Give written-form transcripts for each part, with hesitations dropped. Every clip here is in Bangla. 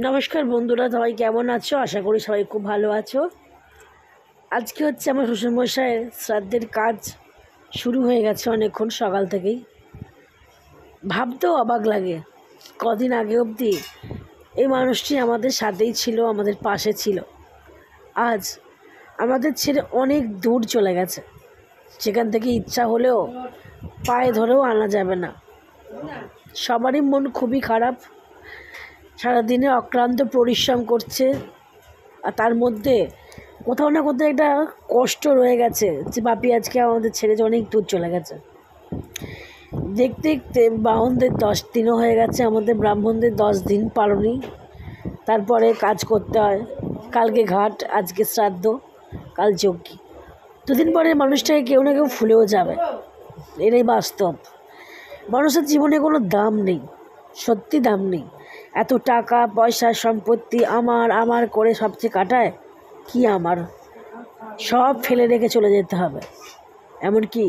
নমস্কার বন্ধুরা, সবাই কেমন আছো? আশা করি সবাই খুব ভালো আছো। আজকে হচ্ছে আমার শ্বশুরমশাইয়ের শ্রাদ্ধের কাজ শুরু হয়ে গেছে অনেকক্ষণ সকাল থেকেই। ভাবতেও অবাক লাগে, কদিন আগে অবধি এই মানুষটি আমাদের সাথেই ছিল, আমাদের পাশে ছিল। আজ আমাদের ছেড়ে অনেক দূর চলে গেছে, সেখান থেকে ইচ্ছা হলেও পায়ে ধরেও আনা যাবে না। সবারই মন খুবই খারাপ। সারাদিনে অক্লান্ত পরিশ্রম করছে, আর তার মধ্যে কোথাও না কোথাও একটা কষ্ট রয়ে গেছে যে বাপি আজকে আমাদের ছেড়ে অনেক দূর চলে গেছে। দেখতে দেখতে বাহনদের 10 দিনও হয়ে গেছে, আমাদের ব্রাহ্মণদের 10 দিন পালনি। তারপরে কাজ করতে হয়, কালকে ঘাট, আজকে শ্রাদ্ধ, কাল যজ্ঞ। দুদিন পরে মানুষটাকে কেউ না কেউ ভুলেও যাবে, এটাই বাস্তব। মানুষের জীবনে কোনো দাম নেই, সত্যি দাম নেই। এত টাকা পয়সা সম্পত্তি আমার আমার করে সবচেয়ে কাটায় কি আমার, সব ফেলে রেখে চলে যেতে হবে। এমনকি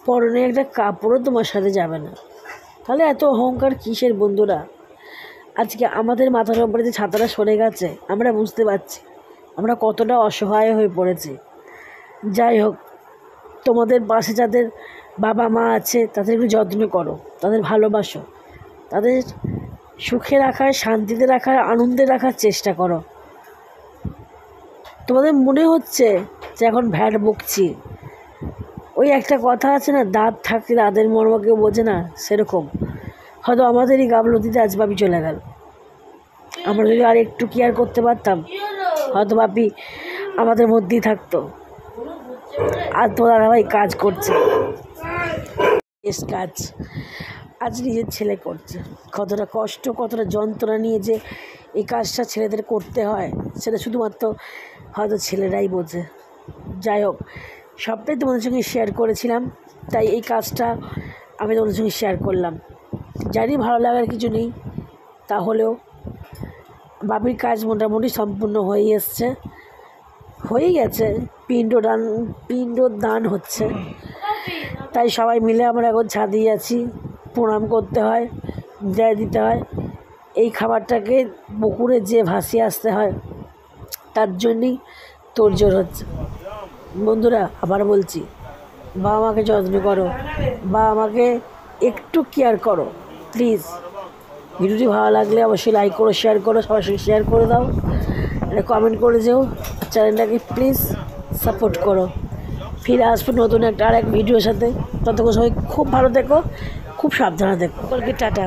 পরনে একটা কাপড়ও তোমার সাথে যাবে না। তাহলে এত অহংকার কিসের বন্ধুরা? আজকে আমাদের মাথার উপরে যে ছাতাটা সরে গেছে, আমরা বুঝতে পারছি আমরা কতটা অসহায় হয়ে পড়েছি। যাই হোক, তোমাদের পাশে যাদের বাবা মা আছে তাদের একটু যত্ন করো, তাদের ভালোবাসো, তাদের সুখে রাখার, শান্তিতে রাখার, আনন্দে রাখার চেষ্টা করো। তোমাদের মনে হচ্ছে যে এখন ভ্যাট বকছি, ওই একটা কথা আছে না, দাঁত থাকলে দাঁতের মর্ম কেউ বোঝে না, সেরকম হয়তো আমাদেরই গাফলতিতে আজ বাপি চলে গেল। আমরা যদি আর একটু কেয়ার করতে পারতাম, হয়তো বাপি আমাদের মধ্যেই থাকতো। আর তো দাদাভাই কাজ করছে, বেশ কাজ আজ নিজের ছেলে করছে। কতটা কষ্ট, কতটা যন্ত্রণা নিয়ে যে এই কাজটা ছেলেদের করতে হয়, সেটা শুধুমাত্র হয়তো ছেলেরাই বোঝে। যাই হোক, সবটাই তোমাদের সঙ্গে শেয়ার করেছিলাম, তাই এই কাজটা আমি তোমাদের সঙ্গে শেয়ার করলাম। জানি ভালো লাগার কিছু নেই, তাহলেও বাপির কাজ মোটামুটি সম্পূর্ণ হয়ে এসছে, হয়ে গেছে। পিণ্ডদান হচ্ছে, তাই সবাই মিলে আমরা এখন ছাদিয়ে আছি। প্রণাম করতে হয়, জয় দিতে হয়। এই খাবারটাকে পুকুরে যে ভাসিয়ে আসতে হয়, তার জন্যই তোড়জোড় হচ্ছে। বন্ধুরা, আবার বলছি, বাবা মাকে যত্ন করো, বাবা মাকে একটু কেয়ার করো প্লিজ। ভিডিওটি ভালো লাগলে অবশ্যই লাইক করো, শেয়ার করো, সবার সঙ্গে শেয়ার করে দাও, এটা কমেন্ট করে যেও। চ্যানেলটাকে প্লিজ সাপোর্ট করো। ফিরে আসবো নতুন একটা আর এক ভিডিওর সাথে। ততক্ষণ সবাই খুব ভালো থেকো, খুব সাবধানে থেকো। সকলকে টাটা।